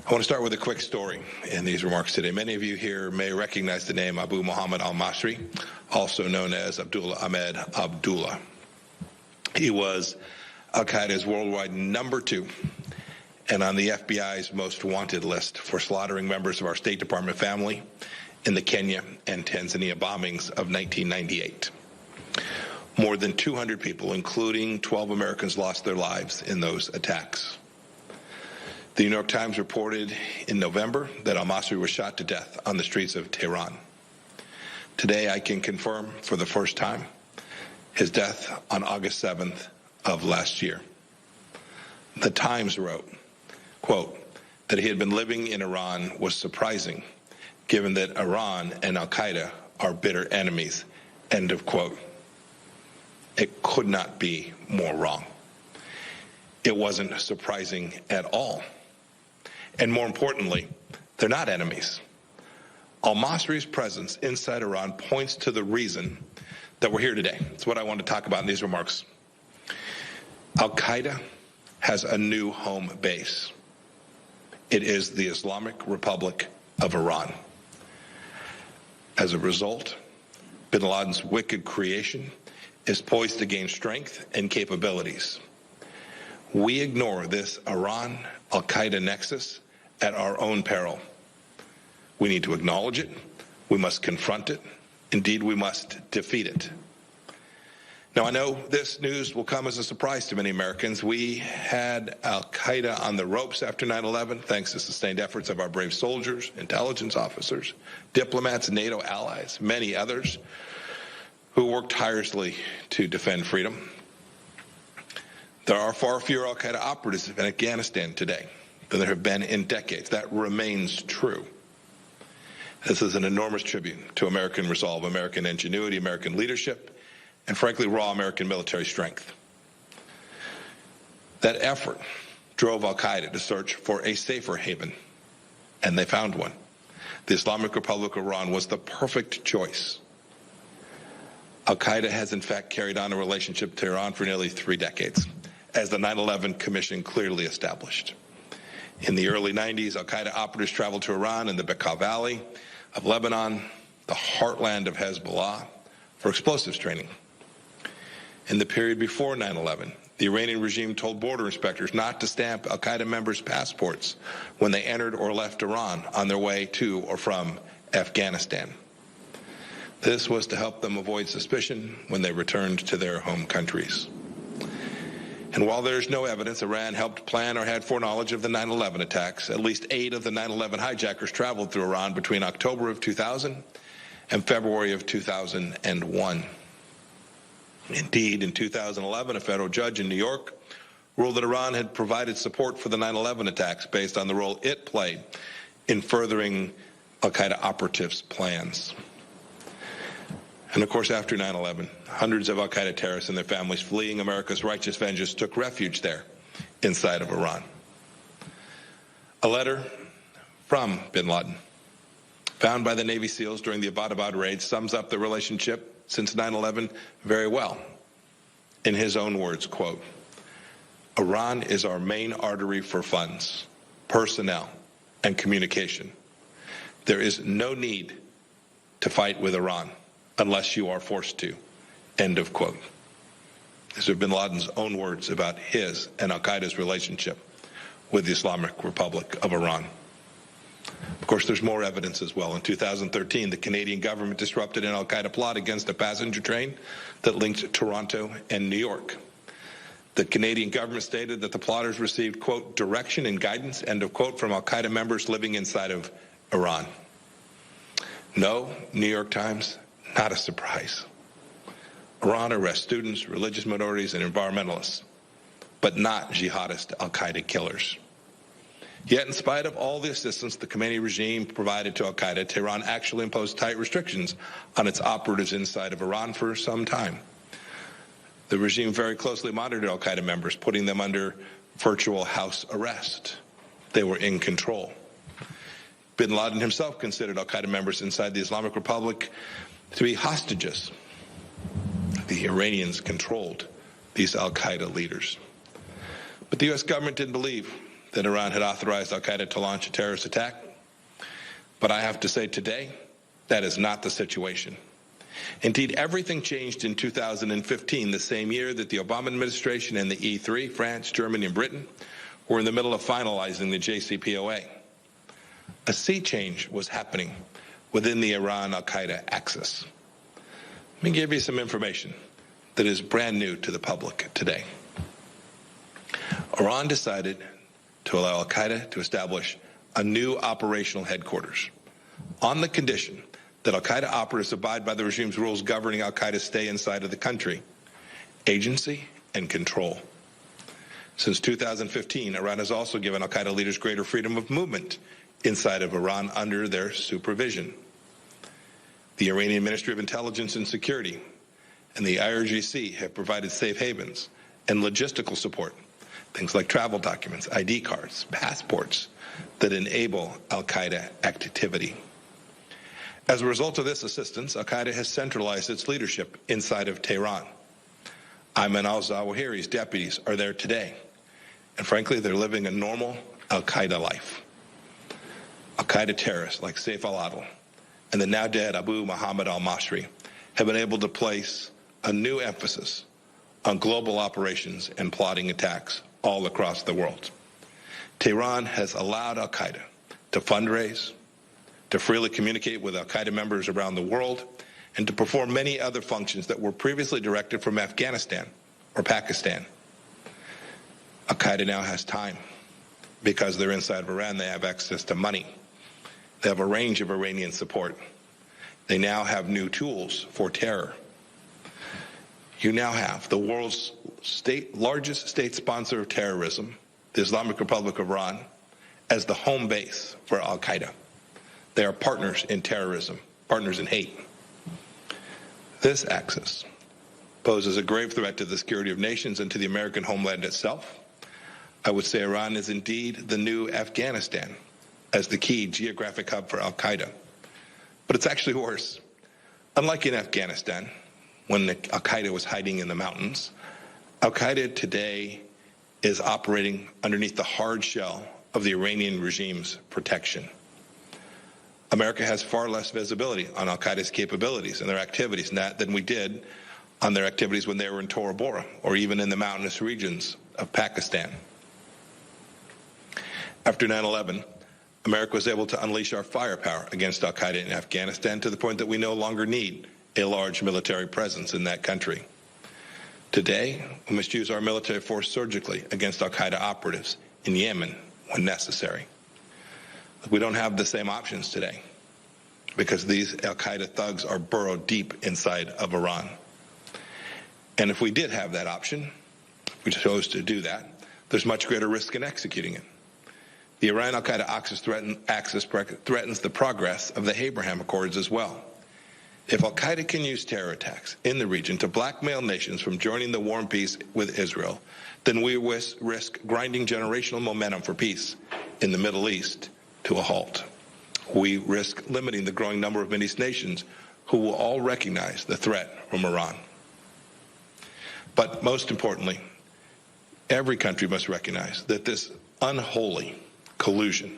I want to start with a quick story in these remarks today. Many of you here may recognize the name Abu Muhammad al-Masri, also known as Abdullah Ahmed Abdullah. He was al-Qaeda's worldwide #2 and on the FBI's most wanted list for slaughtering members of our State Department family in the Kenya and Tanzania bombings of 1998. More than 200 people, including 12 Americans, lost their lives in those attacks. The New York Times reported in November that al-Masri was shot to death on the streets of Tehran. Today, I can confirm for the first time his death on August 7th of last year. The Times wrote, quote, that he had been living in Iran was surprising, given that Iran and al-Qaeda are bitter enemies, end of quote. It could not be more wrong. It wasn't surprising at all. And more importantly, they're not enemies. Al-Masri's presence inside Iran points to the reason that we're here today. It's what I want to talk about in these remarks. Al-Qaeda has a new home base. It is the Islamic Republic of Iran. As a result, bin Laden's wicked creation is poised to gain strength and capabilities. We ignore this Iran-Al-Qaeda nexus at our own peril. We need to acknowledge it. We must confront it. Indeed, we must defeat it. Now, I know this news will come as a surprise to many Americans. We had al-Qaeda on the ropes after 9/11, thanks to sustained efforts of our brave soldiers, intelligence officers, diplomats, NATO allies, many others who worked tirelessly to defend freedom. There are far fewer al-Qaeda operatives in Afghanistan today than there have been in decades. That remains true. This is an enormous tribute to American resolve, American ingenuity, American leadership, and frankly, raw American military strength. That effort drove al-Qaeda to search for a safer haven, and they found one. The Islamic Republic of Iran was the perfect choice. Al-Qaeda has in fact carried on a relationship to Iran for nearly 3 decades, as the 9/11 Commission clearly established. In the early 90s, al-Qaeda operatives traveled to Iran in the Bekaa Valley of Lebanon, the heartland of Hezbollah, for explosives training. In the period before 9/11, the Iranian regime told border inspectors not to stamp al-Qaeda members' passports when they entered or left Iran on their way to or from Afghanistan. This was to help them avoid suspicion when they returned to their home countries. And while there's no evidence Iran helped plan or had foreknowledge of the 9/11 attacks, at least 8 of the 9/11 hijackers traveled through Iran between October of 2000 and February of 2001. Indeed, in 2011, a federal judge in New York ruled that Iran had provided support for the 9/11 attacks based on the role it played in furthering al-Qaeda operatives' plans. And of course, after 9/11, hundreds of al-Qaeda terrorists and their families fleeing America's righteous vengeance took refuge there inside of Iran. A letter from bin Laden, found by the Navy SEALs during the Abbottabad raid, sums up the relationship since 9/11 very well. In his own words, quote, Iran is our main artery for funds, personnel, and communication. There is no need to fight with Iran unless you are forced to, end of quote. These are bin Laden's own words about his and al-Qaeda's relationship with the Islamic Republic of Iran. Of course, there's more evidence as well. In 2013, the Canadian government disrupted an al-Qaeda plot against a passenger train that linked Toronto and New York. The Canadian government stated that the plotters received, quote, direction and guidance, end of quote, from al-Qaeda members living inside of Iran. No, New York Times, not a surprise. Iran arrests students, religious minorities, and environmentalists, but not jihadist al-Qaeda killers. Yet, in spite of all the assistance the Khomeini regime provided to al-Qaeda, Tehran actually imposed tight restrictions on its operatives inside of Iran for some time. The regime very closely monitored al-Qaeda members, putting them under virtual house arrest. They were in control. Bin Laden himself considered al-Qaeda members inside the Islamic Republic to be hostages. The Iranians controlled these al-Qaeda leaders. But the U.S. government didn't believe that Iran had authorized al-Qaeda to launch a terrorist attack. But I have to say today, that is not the situation. Indeed, everything changed in 2015, the same year that the Obama administration and the E3, France, Germany, and Britain, were in the middle of finalizing the JCPOA. A sea change was happening within the Iran-al-Qaeda axis. Let me give you some information that is brand new to the public today. Iran decided to allow al-Qaeda to establish a new operational headquarters on the condition that al-Qaeda operatives abide by the regime's rules governing al-Qaeda's stay inside of the country, agency, and control. Since 2015, Iran has also given al-Qaeda leaders greater freedom of movement inside of Iran under their supervision. The Iranian Ministry of Intelligence and Security and the IRGC have provided safe havens and logistical support, things like travel documents, ID cards, passports, that enable al-Qaeda activity. As a result of this assistance, al-Qaeda has centralized its leadership inside of Tehran. Ayman al-Zawahiri's deputies are there today, and frankly, they're living a normal al-Qaeda life. Al-Qaeda terrorists like Saif al-Adil and the now dead Abu Muhammad al-Masri have been able to place a new emphasis on global operations and plotting attacks all across the world. Tehran has allowed al-Qaeda to fundraise, to freely communicate with al-Qaeda members around the world, and to perform many other functions that were previously directed from Afghanistan or Pakistan. Al-Qaeda now has time. Because they're inside of Iran, they have access to money. They have a range of Iranian support. They now have new tools for terror. You now have the world's largest state sponsor of terrorism, the Islamic Republic of Iran, as the home base for al-Qaeda. They are partners in terrorism, partners in hate. This axis poses a grave threat to the security of nations and to the American homeland itself. I would say Iran is indeed the new Afghanistan as the key geographic hub for al-Qaeda. But it's actually worse. Unlike in Afghanistan, when al-Qaeda was hiding in the mountains, al-Qaeda today is operating underneath the hard shell of the Iranian regime's protection. America has far less visibility on al-Qaeda's capabilities and their activities than we did on their activities when they were in Tora Bora or even in the mountainous regions of Pakistan. After 9/11, America was able to unleash our firepower against al-Qaeda in Afghanistan to the point that we no longer need a large military presence in that country. Today, we must use our military force surgically against al-Qaeda operatives in Yemen when necessary. We don't have the same options today because these al-Qaeda thugs are burrowed deep inside of Iran. And if we did have that option, if we chose to do that, there's much greater risk in executing it. The Iran-al-Qaeda axis threatens the progress of the Abraham Accords as well. If al-Qaeda can use terror attacks in the region to blackmail nations from joining the war and peace with Israel, then we risk grinding generational momentum for peace in the Middle East to a halt. We risk limiting the growing number of Middle East nations who will all recognize the threat from Iran. But most importantly, every country must recognize that this unholy collusion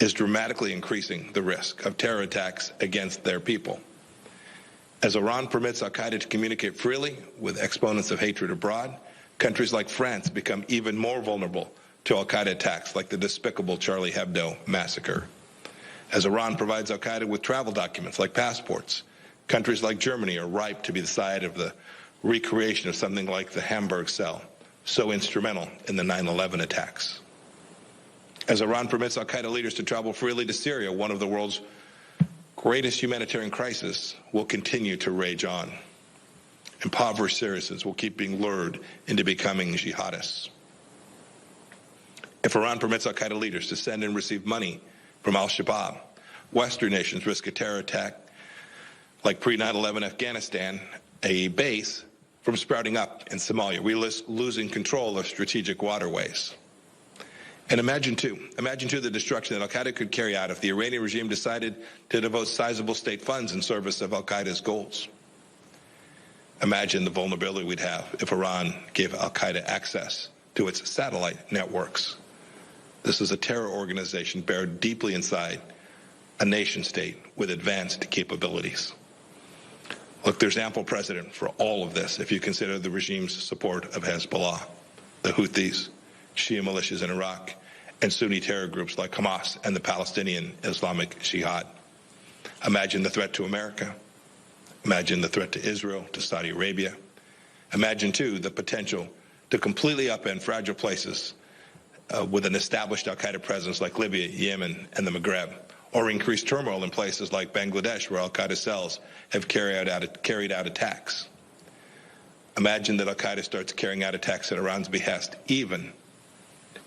is dramatically increasing the risk of terror attacks against their people. As Iran permits al-Qaeda to communicate freely with exponents of hatred abroad, countries like France become even more vulnerable to al-Qaeda attacks like the despicable Charlie Hebdo massacre. As Iran provides al-Qaeda with travel documents like passports, countries like Germany are ripe to be the site of the recreation of something like the Hamburg cell, so instrumental in the 9/11 attacks. As Iran permits al-Qaeda leaders to travel freely to Syria, one of the world's greatest humanitarian crises will continue to rage on. Impoverished Syrians will keep being lured into becoming jihadists. If Iran permits al-Qaeda leaders to send and receive money from al-Shabaab, Western nations risk a terror attack like pre-9/11 Afghanistan, a base from sprouting up in Somalia. We risk losing control of strategic waterways. And imagine too the destruction that al-Qaeda could carry out if the Iranian regime decided to devote sizable state funds in service of al-Qaeda's goals. Imagine the vulnerability we'd have if Iran gave al-Qaeda access to its satellite networks. This is a terror organization buried deeply inside a nation state with advanced capabilities. Look, there's ample precedent for all of this if you consider the regime's support of Hezbollah, the Houthis, Shia militias in Iraq, and Sunni terror groups like Hamas and the Palestinian Islamic Jihad. Imagine the threat to America. Imagine the threat to Israel, to Saudi Arabia. Imagine, too, the potential to completely upend fragile places with an established al-Qaeda presence like Libya, Yemen, and the Maghreb, or increase turmoil in places like Bangladesh, where al-Qaeda cells have carried out attacks. Imagine that al-Qaeda starts carrying out attacks at Iran's behest, even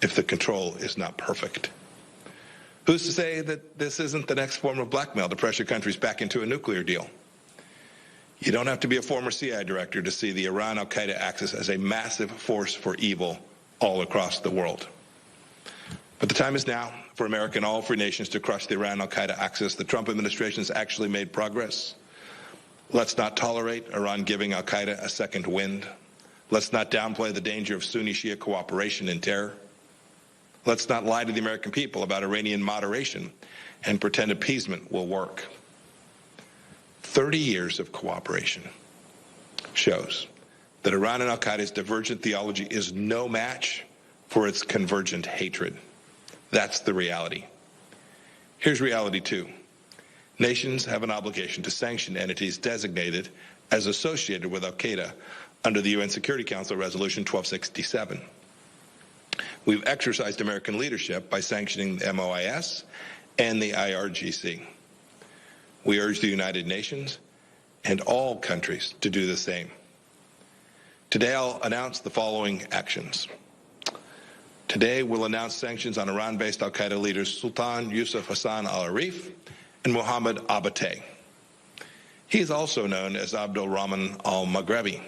if the control is not perfect. Who's to say that this isn't the next form of blackmail to pressure countries back into a nuclear deal? You don't have to be a former CIA director to see the Iran-al-Qaeda axis as a massive force for evil all across the world. But the time is now for America and all free nations to crush the Iran-al-Qaeda axis. The Trump administration has actually made progress. Let's not tolerate Iran giving al-Qaeda a second wind. Let's not downplay the danger of Sunni-Shia cooperation in terror. Let's not lie to the American people about Iranian moderation and pretend appeasement will work. 30 years of cooperation shows that Iran and al-Qaeda's divergent theology is no match for its convergent hatred. That's the reality. Here's reality two. Nations have an obligation to sanction entities designated as associated with al-Qaeda under the UN Security Council Resolution 1267. We've exercised American leadership by sanctioning the MOIS and the IRGC. We urge the United Nations and all countries to do the same. Today I'll announce the following actions. Today we'll announce sanctions on Iran-based al-Qaeda leaders Sultan Yusuf Hassan al-Arif and Mohammed Abateh. He is also known as Abdul Rahman al-Maghrebi.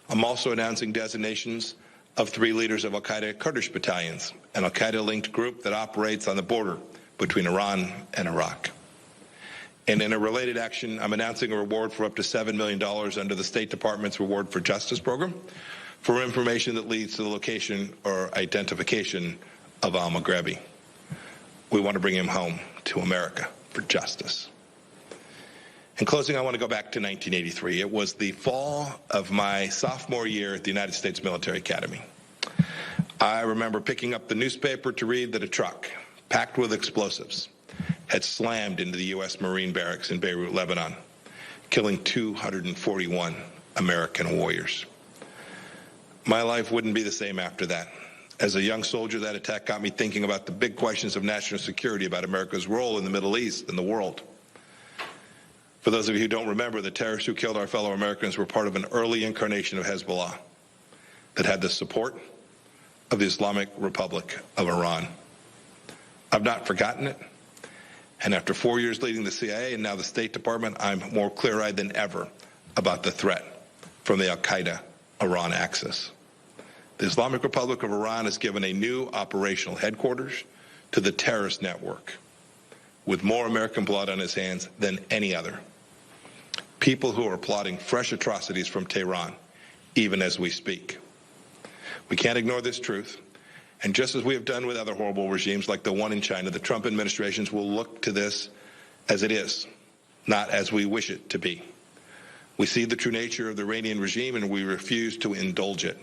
I'm also announcing designations of 3 leaders of al-Qaeda Kurdish battalions, an al-Qaeda-linked group that operates on the border between Iran and Iraq. And in a related action, I'm announcing a reward for up to $7 million under the State Department's Reward for Justice program for information that leads to the location or identification of al-Maghrebi. We want to bring him home to America for justice. In closing, I want to go back to 1983. It was the fall of my sophomore year at the United States Military Academy. I remember picking up the newspaper to read that a truck packed with explosives had slammed into the U.S. Marine barracks in Beirut, Lebanon, killing 241 American warriors. My life wouldn't be the same after that. As a young soldier, that attack got me thinking about the big questions of national security, about America's role in the Middle East and the world. For those of you who don't remember, the terrorists who killed our fellow Americans were part of an early incarnation of Hezbollah that had the support of the Islamic Republic of Iran. I've not forgotten it. And after 4 years leading the CIA and now the State Department, I'm more clear-eyed than ever about the threat from the al-Qaeda Iran axis. The Islamic Republic of Iran has given a new operational headquarters to the terrorist network with more American blood on its hands than any other. People who are plotting fresh atrocities from Tehran, even as we speak. We can't ignore this truth. And just as we have done with other horrible regimes like the one in China, the Trump administrations will look to this as it is, not as we wish it to be. We see the true nature of the Iranian regime and we refuse to indulge it.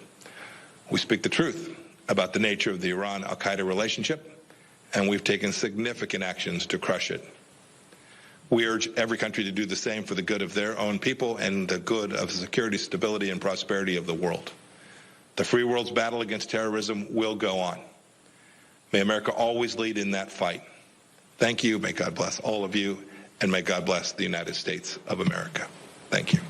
We speak the truth about the nature of the Iran-al-Qaeda relationship, and we've taken significant actions to crush it. We urge every country to do the same for the good of their own people and the good of the security, stability, and prosperity of the world. The free world's battle against terrorism will go on. May America always lead in that fight. Thank you. May God bless all of you, and may God bless the United States of America. Thank you.